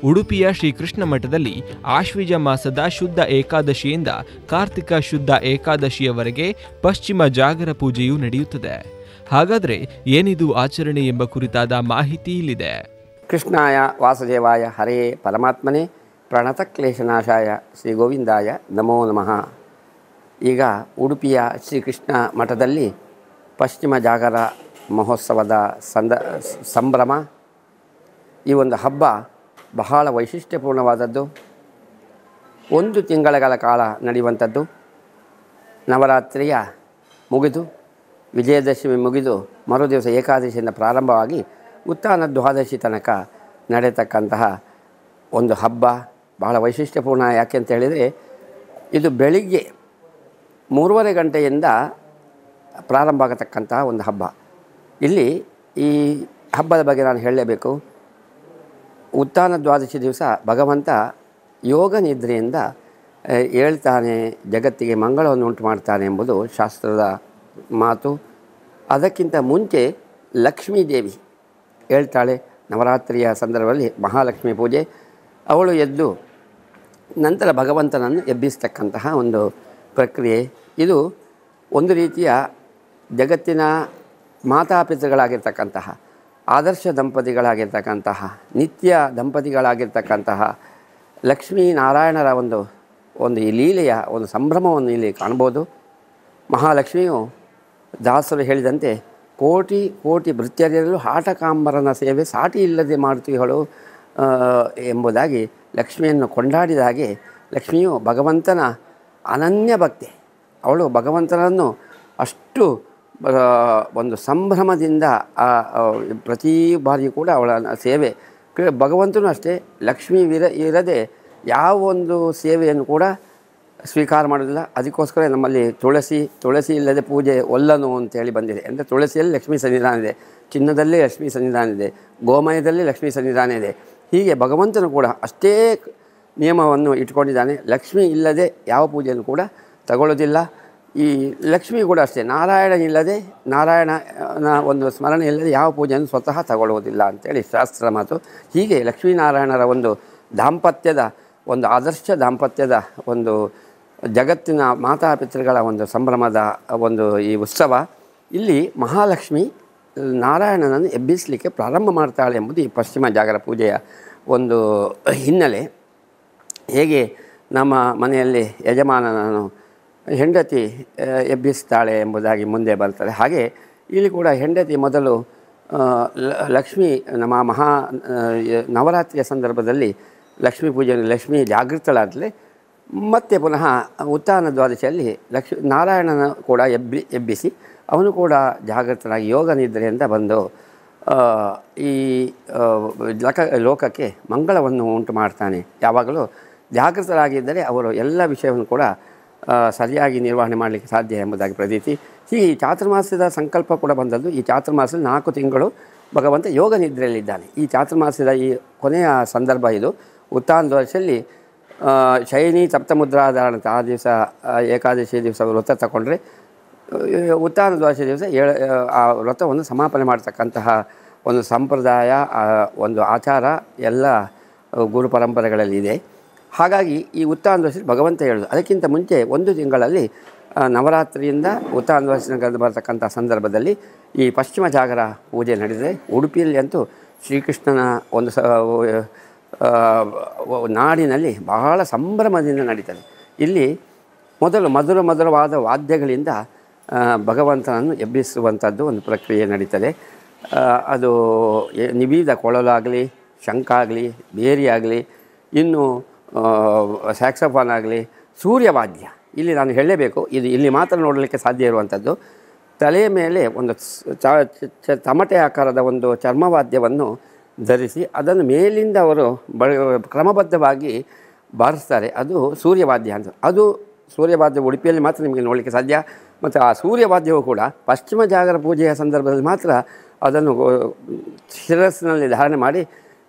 ಉಡುಪಿಯ ಶ್ರೀಕೃಷ್ಣ ಮಠದಲ್ಲಿ ಆಶ್ವಿಜ ಮಾಸದ ಶುದ್ಧ ಏಕಾದಶಿಯಿಂದ ಕಾರ್ತಿಕ ಶುದ್ಧ ಏಕಾದಶಿಯವರೆಗೆ ಪಶ್ಚಿಮ ಜಾಗರ ಪೂಜೆಯು ನಡೆಯುತ್ತದೆ. ಹಾಗಾದರೆ ಏನಿದು ಆಚರಣೆ ಎಂಬ ಕುರಿತಾದ ಮಾಹಿತಿ ಇಲ್ಲಿದೆ. ಕೃಷ್ಣಾಯ ವಾಸುದೇವಾಯ ಹರೇ ಪರಮಾತ್ಮನೇ ಪ್ರಣತ ಕ್ಲೇಶನಾಶಾಯ ಶ್ರೀ ಗೋವಿಂದಾಯ ನಮೋ ನಮಃ. ಈಗ ಉಡುಪಿಯ ಶ್ರೀಕೃಷ್ಣ ಮಠದಲ್ಲಿ ಪಶ್ಚಿಮ ಜಾಗರ ಮಹೋತ್ಸವದ ಸಂಭ್ರಮ. ಈ ಒಂದು ಹಬ್ಬ ಬಹಳ ವೈಶಿಷ್ಟ್ಯಪೂರ್ಣವಾದದ್ದು. 1 ತಿಂಗಳ ಕಾಲ ನಡೆಯುವಂಥದ್ದು. ನವರಾತ್ರಿಯ ಮುಗಿದು ವಿಜಯದಶಮಿ ಮುಗಿದು ಮರುದಿವಸ ಏಕಾದಶಿಯಿಂದ ಪ್ರಾರಂಭವಾಗಿ ಉತ್ಥಾನ ದ್ವಾದಶಿ ತನಕ ನಡೆಯತಕ್ಕಂತಹ ಒಂದು ಹಬ್ಬ ಬಹಳ ವೈಶಿಷ್ಟ್ಯಪೂರ್ಣ. ಯಾಕೆ ಅಂತ ಹೇಳಿದರೆ ಇದು ಬೆಳಿಗ್ಗೆ 3:30 ಗಂಟೆಯಿಂದ ಪ್ರಾರಂಭ ಆಗತಕ್ಕಂತಹ ಒಂದು ಹಬ್ಬ. ಇಲ್ಲಿ ಈ ಹಬ್ಬದ ಬಗ್ಗೆ ನಾನು ಹೇಳಲೇಬೇಕು. ಉತ್ಥಾನ ದ್ವಾದಶಿ ದಿವಸ ಭಗವಂತ ಯೋಗ ನಿದ್ರೆಯಿಂದ ಹೇಳ್ತಾನೆ, ಜಗತ್ತಿಗೆ ಮಂಗಳವನ್ನು ಉಂಟು ಮಾಡ್ತಾನೆ ಎಂಬುದು ಶಾಸ್ತ್ರದ ಮಾತು. ಅದಕ್ಕಿಂತ ಮುಂಚೆ ಲಕ್ಷ್ಮೀ ದೇವಿ ಹೇಳ್ತಾಳೆ. ನವರಾತ್ರಿಯ ಸಂದರ್ಭದಲ್ಲಿ ಮಹಾಲಕ್ಷ್ಮಿ ಪೂಜೆ. ಅವಳು ಎದ್ದು ನಂತರ ಭಗವಂತನನ್ನು ಎಬ್ಬಿಸ್ತಕ್ಕಂತಹ ಒಂದು ಪ್ರಕ್ರಿಯೆ. ಇದು ಒಂದು ರೀತಿಯ ಜಗತ್ತಿನ ಮಾತಾಪಿತೃಗಳಾಗಿರ್ತಕ್ಕಂತಹ ಆದರ್ಶ ದಂಪತಿಗಳಾಗಿರ್ತಕ್ಕಂತಹ ನಿತ್ಯ ದಂಪತಿಗಳಾಗಿರ್ತಕ್ಕಂತಹ ಲಕ್ಷ್ಮೀನಾರಾಯಣರ ಒಂದು ಈ ಲೀಲೆಯ ಒಂದು ಸಂಭ್ರಮವನ್ನು ಇಲ್ಲಿ ಕಾಣ್ಬೋದು. ಮಹಾಲಕ್ಷ್ಮಿಯು ದಾಸರು ಹೇಳಿದಂತೆ ಕೋಟಿ ಕೋಟಿ ಭೃತ್ಯರಲ್ಲೂ ಆಟಕಾಂಬರನ ಸೇವೆ ಸಾಟಿ ಇಲ್ಲದೆ ಮಾಡುತ್ತೀಗಳು ಎಂಬುದಾಗಿ ಲಕ್ಷ್ಮಿಯನ್ನು ಕೊಂಡಾಡಿದ ಹಾಗೆ ಲಕ್ಷ್ಮಿಯು ಭಗವಂತನ ಅನನ್ಯ ಭಕ್ತಿ. ಅವಳು ಭಗವಂತನನ್ನು ಅಷ್ಟು ಒಂದು ಸಂಭ್ರಮದಿಂದ ಪ್ರತಿ ಬಾರಿಯೂ ಕೂಡ ಅವಳ ಸೇವೆ. ಭಗವಂತನೂ ಅಷ್ಟೇ ಲಕ್ಷ್ಮೀ ಇರದೆ ಯಾವ ಒಂದು ಸೇವೆಯನ್ನು ಕೂಡ ಸ್ವೀಕಾರ ಮಾಡೋದಿಲ್ಲ. ಅದಕ್ಕೋಸ್ಕರ ನಮ್ಮಲ್ಲಿ ತುಳಸಿ ಇಲ್ಲದೆ ಪೂಜೆ ಒಲ್ಲನು ಅಂತೇಳಿ ಬಂದಿದೆ. ಅಂದರೆ ತುಳಸಿಯಲ್ಲಿ ಲಕ್ಷ್ಮೀ ಸನ್ನಿಧಾನ ಇದೆ, ಚಿನ್ನದಲ್ಲಿ ಲಕ್ಷ್ಮೀ ಸನ್ನಿಧಾನ ಇದೆ, ಗೋಮಯದಲ್ಲಿ ಲಕ್ಷ್ಮೀ ಸನ್ನಿಧಾನ ಇದೆ. ಹೀಗೆ ಭಗವಂತನು ಕೂಡ ಅಷ್ಟೇ ನಿಯಮವನ್ನು ಇಟ್ಕೊಂಡಿದ್ದಾನೆ. ಲಕ್ಷ್ಮಿ ಇಲ್ಲದೆ ಯಾವ ಪೂಜೆಯನ್ನು ಕೂಡ ತಗೊಳ್ಳೋದಿಲ್ಲ. ಈ ಲಕ್ಷ್ಮಿ ಕೂಡ ಅಷ್ಟೇ ನಾರಾಯಣನ ಒಂದು ಸ್ಮರಣೆ ಇಲ್ಲದೆ ಯಾವ ಪೂಜೆಯನ್ನು ಸ್ವತಃ ತಗೊಳ್ಳುವುದಿಲ್ಲ ಅಂತೇಳಿ ಶಾಸ್ತ್ರ ಮಾತು. ಹೀಗೆ ಲಕ್ಷ್ಮೀನಾರಾಯಣರ ಒಂದು ದಾಂಪತ್ಯದ ಒಂದು ಆದರ್ಶ ದಾಂಪತ್ಯದ ಒಂದು ಜಗತ್ತಿನ ಮಾತಾಪಿತೃಗಳ ಒಂದು ಸಂಭ್ರಮದ ಒಂದು ಈ ಉತ್ಸವ. ಇಲ್ಲಿ ಮಹಾಲಕ್ಷ್ಮಿ ನಾರಾಯಣನನ್ನು ಎಬ್ಬಿಸಲಿಕ್ಕೆ ಪ್ರಾರಂಭ ಮಾಡ್ತಾಳೆ ಎಂಬುದು ಈ ಪಶ್ಚಿಮ ಜಾಗರ ಪೂಜೆಯ ಒಂದು ಹಿನ್ನೆಲೆ. ಹೇಗೆ ನಮ್ಮ ಮನೆಯಲ್ಲಿ ಯಜಮಾನನನ್ನು ಹೆಂಡತಿ ಎಬ್ಬಿಸ್ತಾಳೆ ಎಂಬುದಾಗಿ ಮುಂದೆ ಬರ್ತದೆ, ಹಾಗೆ ಇಲ್ಲಿ ಕೂಡ ಹೆಂಡತಿ ಮೊದಲು ಲಕ್ಷ್ಮಿ ನಮ್ಮ ನವರಾತ್ರಿಯ ಸಂದರ್ಭದಲ್ಲಿ ಲಕ್ಷ್ಮೀ ಪೂಜೆಯನ್ನು ಲಕ್ಷ್ಮಿ ಜಾಗೃತಳಾದಲೆ ಮತ್ತೆ ಪುನಃ ಉತ್ಥಾನ ದ್ವಾದಶಿಯಲ್ಲಿ ನಾರಾಯಣನ ಕೂಡ ಎಬ್ಬಿಸಿ ಅವನು ಕೂಡ ಜಾಗೃತನಾಗಿ ಯೋಗ ನಿದ್ರೆಯಿಂದ ಬಂದು ಈ ಲೋಕಕ್ಕೆ ಮಂಗಳವನ್ನು ಉಂಟು ಮಾಡ್ತಾನೆ. ಯಾವಾಗಲೂ ಜಾಗೃತರಾಗಿದ್ದರೆ ಅವರು ಎಲ್ಲ ವಿಷಯವನ್ನು ಕೂಡ ಸರಿಯಾಗಿ ನಿರ್ವಹಣೆ ಮಾಡಲಿಕ್ಕೆ ಸಾಧ್ಯ ಎಂಬುದಾಗಿ ಪ್ರತೀತಿ. ಹೀಗೆ ಈ ಚಾತುರ್ಮಾಸ್ಯದ ಸಂಕಲ್ಪ ಕೂಡ ಬಂದದ್ದು. ಈ ಚಾತುರ್ಮಾಸದಲ್ಲಿ 4 ತಿಂಗಳು ಭಗವಂತ ಯೋಗ ನಿದ್ರೆಯಲ್ಲಿದ್ದಾನೆ. ಈ ಚಾತುರ್ಮಾಸ್ಯದ ಈ ಕೊನೆಯ ಸಂದರ್ಭ ಇದು. ಉತ್ಥಾನ ದ್ವಾದಶಿಯಲ್ಲಿ ಶಯನಿ ಸಪ್ತಮುದ್ರಾಧಾರಣ ಆ ದಿವಸ ಏಕಾದಶಿ ದಿವಸ ವ್ರತ ತಗೊಂಡ್ರೆ ಉತ್ಥಾನ ದ್ವಾದಶಿ ದಿವಸ ಆ ವ್ರತವನ್ನು ಸಮಾಪನೆ ಮಾಡ್ತಕ್ಕಂತಹ ಒಂದು ಸಂಪ್ರದಾಯ, ಒಂದು ಆಚಾರ ಎಲ್ಲ ಗುರು ಪರಂಪರೆಗಳಲ್ಲಿ ಇದೆ. ಹಾಗಾಗಿ ಈ ಉತ್ಥಾನ ದ್ವಾದಶಿಯಲ್ಲಿ ಭಗವಂತ ಹೇಳೋದು ಅದಕ್ಕಿಂತ ಮುಂಚೆ 1 ತಿಂಗಳಲ್ಲಿ ನವರಾತ್ರಿಯಿಂದ ಉತ್ಥಾನ ದ್ವಾದಶಿ ಬರತಕ್ಕಂಥ ಸಂದರ್ಭದಲ್ಲಿ ಈ ಪಶ್ಚಿಮ ಜಾಗರ ಪೂಜೆ ನಡೆದರೆ ಉಡುಪಿಯಲ್ಲಿ ಅಂತೂ ಶ್ರೀಕೃಷ್ಣನ ಒಂದು ನಾಡಿನಲ್ಲಿ ಬಹಳ ಸಂಭ್ರಮದಿಂದ ನಡೀತದೆ. ಇಲ್ಲಿ ಮೊದಲು ಮಧುರವಾದ ವಾದ್ಯಗಳಿಂದ ಭಗವಂತನನ್ನು ಎಬ್ಬಿಸುವಂಥದ್ದು ಒಂದು ಪ್ರಕ್ರಿಯೆ ನಡೀತದೆ. ಅದು ನಿಬೀದ ಕೊಳಲಾಗಲಿ, ಶಂಖ ಆಗಲಿ, ಬೇರಿ ಆಗಲಿ, ಇನ್ನು ಸ್ಯಾಕ್ಸಫೋನ್ ಆಗಲಿ, ಸೂರ್ಯವಾದ್ಯ. ಇಲ್ಲಿ ನಾನು ಹೇಳಲೇಬೇಕು, ಇದು ಇಲ್ಲಿ ಮಾತ್ರ ನೋಡಲಿಕ್ಕೆ ಸಾಧ್ಯ ಇರುವಂಥದ್ದು. ತಲೆಯ ಮೇಲೆ ಒಂದು ತಮಟೆ ಆಕಾರದ ಒಂದು ಚರ್ಮವಾದ್ಯವನ್ನು ಧರಿಸಿ ಅದನ್ನು ಮೇಲಿಂದ ಅವರು ಕ್ರಮಬದ್ಧವಾಗಿ ಬಾರಿಸ್ತಾರೆ. ಅದು ಸೂರ್ಯವಾದ್ಯ ಅಂತ. ಅದು ಸೂರ್ಯವಾದ್ಯ ಉಡುಪಿಯಲ್ಲಿ ಮಾತ್ರ ನಿಮಗೆ ನೋಡಲಿಕ್ಕೆ ಸಾಧ್ಯ. ಮತ್ತು ಆ ಸೂರ್ಯವಾದ್ಯವು ಕೂಡ ಪಶ್ಚಿಮ ಜಾಗರ ಪೂಜೆಯ ಸಂದರ್ಭದಲ್ಲಿ ಮಾತ್ರ ಅದನ್ನು ಶಿರಸ್ಸಿನಲ್ಲಿ ಧಾರಣೆ ಮಾಡಿ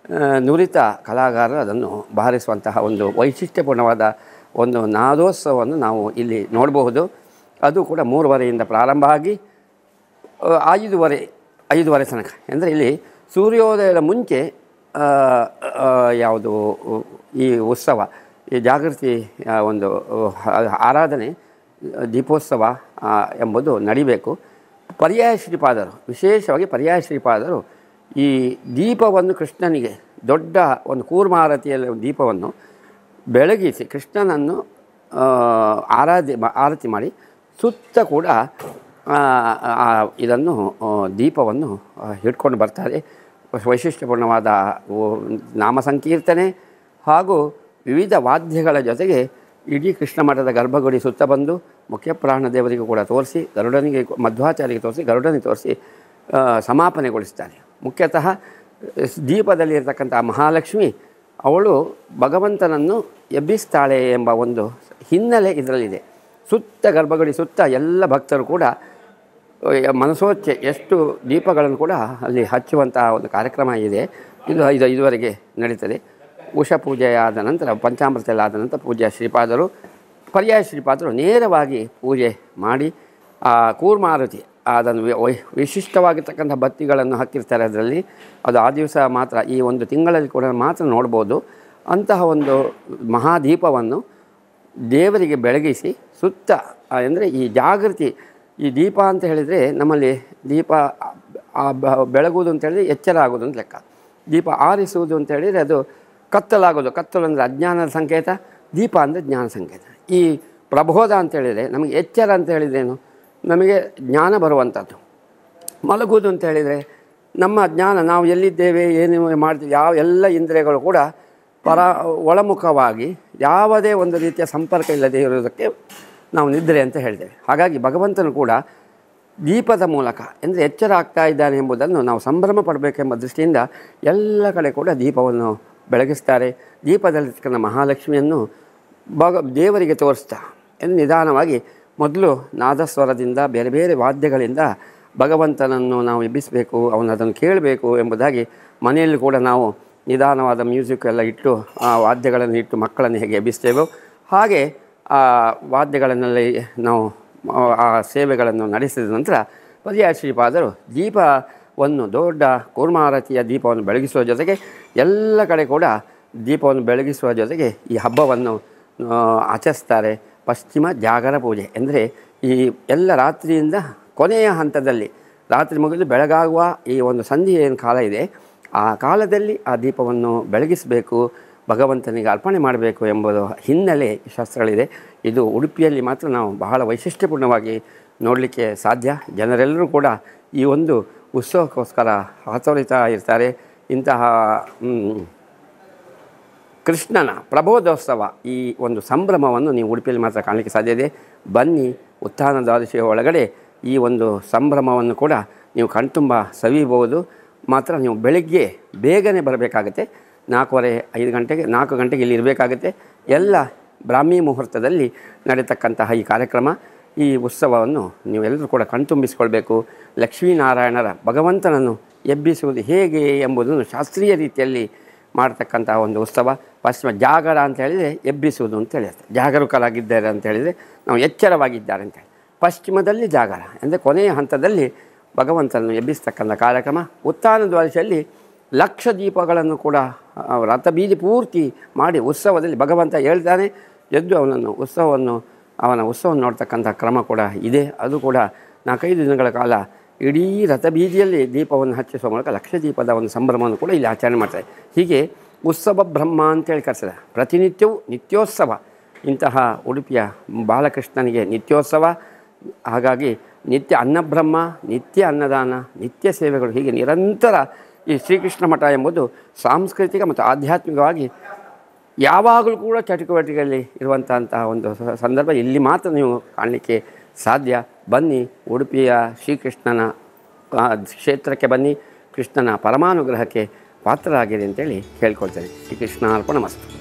ನುರಿತ ಕಲಾಕಾರರು ಅದನ್ನು ಬಾರಿಸುವಂತಹ ಒಂದು ವೈಶಿಷ್ಟ್ಯಪೂರ್ಣವಾದ ಒಂದು ನಾದೋತ್ಸವವನ್ನು ನಾವು ಇಲ್ಲಿ ನೋಡಬಹುದು. ಅದು ಕೂಡ 3:30ಯಿಂದ ಪ್ರಾರಂಭ ಆಗಿ 5:30 ತನಕ. ಅಂದರೆ ಇಲ್ಲಿ ಸೂರ್ಯೋದಯದ ಮುಂಚೆ ಆ, ಆ, ಯಾವುದು ಈ ಉತ್ಸವ, ಈ ಜಾಗೃತಿ ಒಂದು ಆರಾಧನೆ, ದೀಪೋತ್ಸವ ಎಂಬುದು ನಡಿಬೇಕು. ಪರ್ಯಾಯ ಶ್ರೀಪಾದರು, ವಿಶೇಷವಾಗಿ ಪರ್ಯಾಯ ಶ್ರೀಪಾದರು ಈ ದೀಪವನ್ನು ಕೃಷ್ಣನಿಗೆ ದೊಡ್ಡ ಒಂದು ಕೂರ್ಮಾರತಿಯಲ್ಲಿ ಒಂದು ದೀಪವನ್ನು ಬೆಳಗಿಸಿ ಕೃಷ್ಣನನ್ನು ಆರತಿ ಮಾಡಿ ಸುತ್ತ ಕೂಡ ಇದನ್ನು ದೀಪವನ್ನು ಹಿಡ್ಕೊಂಡು ಬರ್ತಾರೆ. ವೈಶಿಷ್ಟ್ಯಪೂರ್ಣವಾದ ನಾಮ ಸಂಕೀರ್ತನೆ ಹಾಗೂ ವಿವಿಧ ವಾದ್ಯಗಳ ಜೊತೆಗೆ ಇಡೀ ಕೃಷ್ಣ ಮಠದ ಗರ್ಭಗುಡಿ ಸುತ್ತ ಬಂದು ಮುಖ್ಯ ಪ್ರಾಣ ದೇವರಿಗೂ ಕೂಡ ತೋರಿಸಿ, ಗರುಡನಿಗೆ ಮಧ್ವಾಚಾರ್ಯರಿಗೆ ತೋರಿಸಿ, ಗರುಡನಿಗೆ ತೋರಿಸಿ ಸಮಾಪನೆಗೊಳಿಸ್ತಾರೆ. ಮುಖ್ಯತಃ ದೀಪದಲ್ಲಿರ್ತಕ್ಕಂಥ ಮಹಾಲಕ್ಷ್ಮಿ ಅವಳು ಭಗವಂತನನ್ನು ಎಬ್ಬಿಸ್ತಾಳೆ ಎಂಬ ಒಂದು ಹಿನ್ನೆಲೆ ಇದರಲ್ಲಿದೆ. ಸುತ್ತ ಗರ್ಭಗುಡಿ ಸುತ್ತ ಎಲ್ಲ ಭಕ್ತರು ಕೂಡ ಮನಸೋಚ್ಚೆ ಎಷ್ಟು ದೀಪಗಳನ್ನು ಕೂಡ ಅಲ್ಲಿ ಹಚ್ಚುವಂತಹ ಒಂದು ಕಾರ್ಯಕ್ರಮ ಇದೆ. ಇದುವರೆಗೆ ನಡೀತದೆ. ಉಷಾ ಪೂಜೆಯಾದ ನಂತರ, ಪಂಚಾಮೃತ ಎಲ್ಲ ಆದ ನಂತರ ಪೂಜೆಯ ಶ್ರೀಪಾದರು, ಪರ್ಯಾಯ ಶ್ರೀಪಾದರು ನೇರವಾಗಿ ಪೂಜೆ ಮಾಡಿ ಕೂರ್ಮಾರತಿ ಅದನ್ನು ವಿಶಿಷ್ಟವಾಗಿರ್ತಕ್ಕಂಥ ಬತ್ತಿಗಳನ್ನು ಹಾಕಿರ್ತಾರೆ. ಅದರಲ್ಲಿ ಅದು ಆ ದಿವಸ ಮಾತ್ರ, ಈ ಒಂದು ತಿಂಗಳಲ್ಲಿ ಕೂಡ ಮಾತ್ರ ನೋಡ್ಬೋದು. ಅಂತಹ ಒಂದು ಮಹಾದೀಪವನ್ನು ದೇವರಿಗೆ ಬೆಳಗಿಸಿ ಸುತ್ತ, ಅಂದರೆ ಈ ಜಾಗೃತಿ, ಈ ದೀಪ ಅಂತ ಹೇಳಿದರೆ ನಮ್ಮಲ್ಲಿ ದೀಪ ಬೆಳಗುವುದು ಅಂತ ಹೇಳಿದರೆ ಎಚ್ಚರ ಆಗೋದು ಅಂತ ಲೆಕ್ಕ. ದೀಪ ಆರಿಸುವುದು ಅಂತ ಹೇಳಿದರೆ ಅದು ಕತ್ತಲಾಗೋದು. ಕತ್ತಲು ಅಂದರೆ ಅಜ್ಞಾನದ ಸಂಕೇತ, ದೀಪ ಅಂದರೆ ಜ್ಞಾನ ಸಂಕೇತ. ಈ ಪ್ರಬೋಧ ಅಂತ ಹೇಳಿದರೆ ನಮಗೆ ಎಚ್ಚರ ಅಂತ ಹೇಳಿದ್ರೇನು, ನಮಗೆ ಜ್ಞಾನ ಬರುವಂಥದ್ದು. ಮಲಗುವುದು ಅಂತ ಹೇಳಿದರೆ ನಮ್ಮ ಜ್ಞಾನ, ನಾವು ಎಲ್ಲಿದ್ದೇವೆ, ಏನು ಮಾಡ್ತೀವಿ, ಎಲ್ಲ ಇಂದ್ರಿಯಗಳು ಕೂಡ ಒಳಮುಖವಾಗಿ ಯಾವುದೇ ಒಂದು ರೀತಿಯ ಸಂಪರ್ಕ ಇಲ್ಲದೆ ಇರುವುದಕ್ಕೆ ನಾವು ನಿದ್ರೆ ಅಂತ ಹೇಳ್ತೇವೆ. ಹಾಗಾಗಿ ಭಗವಂತನು ಕೂಡ ದೀಪದ ಮೂಲಕ ಅಂದರೆ ಎಚ್ಚರ ಆಗ್ತಾ ಇದ್ದಾನೆ ಎಂಬುದನ್ನು ನಾವು ಸಂಭ್ರಮ ಪಡಬೇಕೆಂಬ ದೃಷ್ಟಿಯಿಂದ ಎಲ್ಲ ಕಡೆ ಕೂಡ ದೀಪವನ್ನು ಬೆಳಗಿಸ್ತಾರೆ. ದೀಪದಲ್ಲಿರ್ತಕ್ಕಂಥ ಮಹಾಲಕ್ಷ್ಮಿಯನ್ನು ದೇವರಿಗೆ ತೋರಿಸ್ತಾ ನಿಧಾನವಾಗಿ ಮೊದಲು ನಾದಸ್ವರದಿಂದ ಬೇರೆ ಬೇರೆ ವಾದ್ಯಗಳಿಂದ ಭಗವಂತನನ್ನು ನಾವು ಎಬ್ಬಿಸಬೇಕು, ಅದನ್ನು ಕೇಳಬೇಕು ಎಂಬುದಾಗಿ ಮನೆಯಲ್ಲಿ ಕೂಡ ನಾವು ನಿಧಾನವಾದ ಮ್ಯೂಸಿಕ್ ಎಲ್ಲ ಇಟ್ಟು ಆ ವಾದ್ಯಗಳನ್ನು ಇಟ್ಟು ಮಕ್ಕಳನ್ನು ಹೇಗೆ ಎಬ್ಬಿಸ್ತೇವೋ ಹಾಗೆ ಆ ವಾದ್ಯಗಳನ್ನೆಲ್ಲ ನಾವು ಆ ಸೇವೆಗಳನ್ನು ನಡೆಸಿದ ನಂತರ ಪರ್ಯಾಯ ಶ್ರೀಪಾದರು ದೀಪವನ್ನು ದೊಡ್ಡ ಕೂರ್ಮಾರತಿಯ ದೀಪವನ್ನು ಬೆಳಗಿಸುವ ಜೊತೆಗೆ ಎಲ್ಲ ಕಡೆ ಕೂಡ ದೀಪವನ್ನು ಬೆಳಗಿಸುವ ಜೊತೆಗೆ ಈ ಹಬ್ಬವನ್ನು ಆಚರಿಸ್ತಾರೆ. ಪಶ್ಚಿಮ ಜಾಗರ ಪೂಜೆ ಅಂದರೆ ಈ ಎಲ್ಲ ರಾತ್ರಿಯಿಂದ ಕೊನೆಯ ಹಂತದಲ್ಲಿ, ರಾತ್ರಿ ಮುಗಿದು ಬೆಳಗಾಗುವ ಈ ಒಂದು ಸಂಧಿ ಏನು ಕಾಲ ಇದೆ, ಆ ಕಾಲದಲ್ಲಿ ಆ ದೀಪವನ್ನು ಬೆಳಗಿಸಬೇಕು, ಭಗವಂತನಿಗೆ ಅರ್ಪಣೆ ಮಾಡಬೇಕು ಎಂಬುದು ಹಿನ್ನೆಲೆ ಶಾಸ್ತ್ರಗಳಿದೆ. ಇದು ಉಡುಪಿಯಲ್ಲಿ ಮಾತ್ರ ನಾವು ಬಹಳ ವೈಶಿಷ್ಟ್ಯಪೂರ್ಣವಾಗಿ ನೋಡಲಿಕ್ಕೆ ಸಾಧ್ಯ. ಜನರೆಲ್ಲರೂ ಕೂಡ ಈ ಒಂದು ಉತ್ಸವಕ್ಕೋಸ್ಕರ ಹಾತೊರಿತಾ ಇರ್ತಾರೆ. ಇಂತಹ ಕೃಷ್ಣನ ಪ್ರಬೋಧೋತ್ಸವ, ಈ ಒಂದು ಸಂಭ್ರಮವನ್ನು ನೀವು ಉಡುಪಿಯಲ್ಲಿ ಮಾತ್ರ ಕಾಣಲಿಕ್ಕೆ ಸಾಧ್ಯ ಇದೆ. ಬನ್ನಿ, ಉತ್ಥಾನ ದ್ವಾದಶಿಯ ಒಳಗಡೆ ಈ ಒಂದು ಸಂಭ್ರಮವನ್ನು ಕೂಡ ನೀವು ಕಣ್ತುಂಬ ಸವಿಬಹುದು. ಮಾತ್ರ ನೀವು ಬೆಳಗ್ಗೆ ಬೇಗನೆ ಬರಬೇಕಾಗುತ್ತೆ. 4 ಗಂಟೆಗೆ ಇಲ್ಲಿ ಇರಬೇಕಾಗುತ್ತೆ. ಎಲ್ಲ ಬ್ರಾಹ್ಮಿ ಮುಹೂರ್ತದಲ್ಲಿ ನಡೀತಕ್ಕಂತಹ ಈ ಕಾರ್ಯಕ್ರಮ, ಈ ಉತ್ಸವವನ್ನು ನೀವೆಲ್ಲರೂ ಕೂಡ ಕಣ್ತುಂಬಿಸಿಕೊಳ್ಬೇಕು. ಲಕ್ಷ್ಮೀನಾರಾಯಣರ ಭಗವಂತನನ್ನು ಎಬ್ಬಿಸುವುದು ಹೇಗೆ ಎಂಬುದನ್ನು ಶಾಸ್ತ್ರೀಯ ರೀತಿಯಲ್ಲಿ ಮಾಡತಕ್ಕಂತಹ ಒಂದು ಉತ್ಸವ. ಪಶ್ಚಿಮ ಜಾಗರ ಅಂತ ಹೇಳಿದರೆ ಎಬ್ಬಿಸುವುದು ಅಂತ ಹೇಳಿರುತ್ತೆ. ಜಾಗರೂಕರಾಗಿದ್ದಾರೆ ಅಂತ ಹೇಳಿದರೆ ನಾವು ಎಚ್ಚರವಾಗಿದ್ದಾರೆ ಅಂತೇಳಿ. ಪಶ್ಚಿಮದಲ್ಲಿ ಜಾಗರ ಅಂದರೆ ಕೊನೆಯ ಹಂತದಲ್ಲಿ ಭಗವಂತನನ್ನು ಎಬ್ಬಿಸ್ತಕ್ಕಂಥ ಕಾರ್ಯಕ್ರಮ. ಉತ್ಥಾನ ದ್ವಾದಶಿಯಲ್ಲಿ 1,00,000 ದೀಪಗಳನ್ನು ಕೂಡ ರಥಬೀದಿ ಪೂರ್ತಿ ಮಾಡಿ ಉತ್ಸವದಲ್ಲಿ ಭಗವಂತ ಹೇಳ್ತಾನೆ, ಎದ್ದು ಅವನ ಉತ್ಸವವನ್ನು ನೋಡ್ತಕ್ಕಂಥ ಕ್ರಮ ಕೂಡ ಇದೆ. ಅದು ಕೂಡ 4-5 ದಿನಗಳ ಕಾಲ ಇಡೀ ರಥಬೀದಿಯಲ್ಲಿ ದೀಪವನ್ನು ಹಚ್ಚಿಸುವ ಮೂಲಕ 1,00,000 ದೀಪದ ಒಂದು ಸಂಭ್ರಮವನ್ನು ಕೂಡ ಇಲ್ಲಿ ಆಚರಣೆ ಮಾಡ್ತಾರೆ. ಹೀಗೆ ಉತ್ಸವ ಬ್ರಹ್ಮ ಅಂತೇಳಿ ಕರೆಸಿದೆ. ಪ್ರತಿನಿತ್ಯವೂ ನಿತ್ಯೋತ್ಸವ. ಇಂತಹ ಉಡುಪಿಯ ಬಾಲಕೃಷ್ಣನಿಗೆ ನಿತ್ಯೋತ್ಸವ. ಹಾಗಾಗಿ ನಿತ್ಯ ಅನ್ನಬ್ರಹ್ಮ, ನಿತ್ಯ ಅನ್ನದಾನ, ನಿತ್ಯ ಸೇವೆಗಳು, ಹೀಗೆ ನಿರಂತರ ಈ ಶ್ರೀಕೃಷ್ಣ ಮಠ ಎಂಬುದು ಸಾಂಸ್ಕೃತಿಕ ಮತ್ತು ಆಧ್ಯಾತ್ಮಿಕವಾಗಿ ಯಾವಾಗಲೂ ಕೂಡ ಚಟುವಟಿಕೆಯಲ್ಲಿ ಇರುವಂತಹ ಒಂದು ಸಂದರ್ಭ ಇಲ್ಲಿ ಮಾತ್ರ ನೀವು ಕಾಣಲಿಕ್ಕೆ ಸಾಧ್ಯ. ಬನ್ನಿ, ಉಡುಪಿಯ ಶ್ರೀಕೃಷ್ಣನ ಕ್ಷೇತ್ರಕ್ಕೆ ಬನ್ನಿ, ಕೃಷ್ಣನ ಪರಮಾನುಗ್ರಹಕ್ಕೆ ಪಾತ್ರರಾಗಿರಿ ಅಂತೇಳಿ ಕೇಳ್ಕೊಳ್ತೇನೆ. ಶ್ರೀಕೃಷ್ಣ ಅರ್ಪಣಮಸ್ತು.